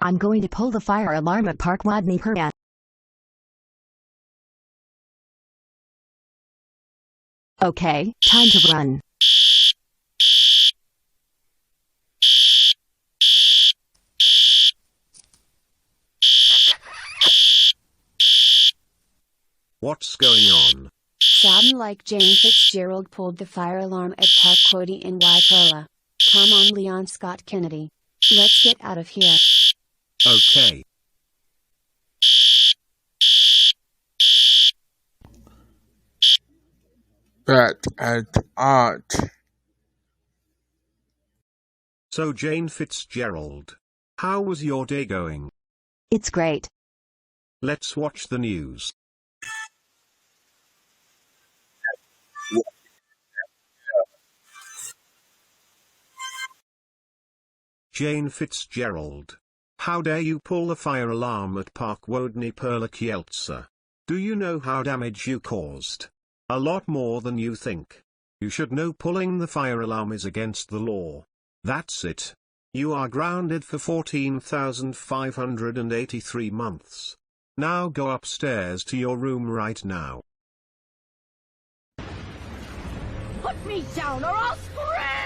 I'm going to pull the fire alarm at Park Wodny, Perła. Okay, time to run. What's going on? Sound like Jane Fitzgerald pulled the fire alarm at Park Wodny in Perła. Come on, Leon Scott Kennedy. Let's get out of here. Okay. But at art. So Jane Fitzgerald, how was your day going? It's great. Let's watch the news. Jane Fitzgerald, how dare you pull the fire alarm at Park Wodny Perła? Do you know how damage you caused? A lot more than you think. You should know pulling the fire alarm is against the law. That's it. You are grounded for 14,583 months. Now go upstairs to your room right now. Put me down or I'll scream!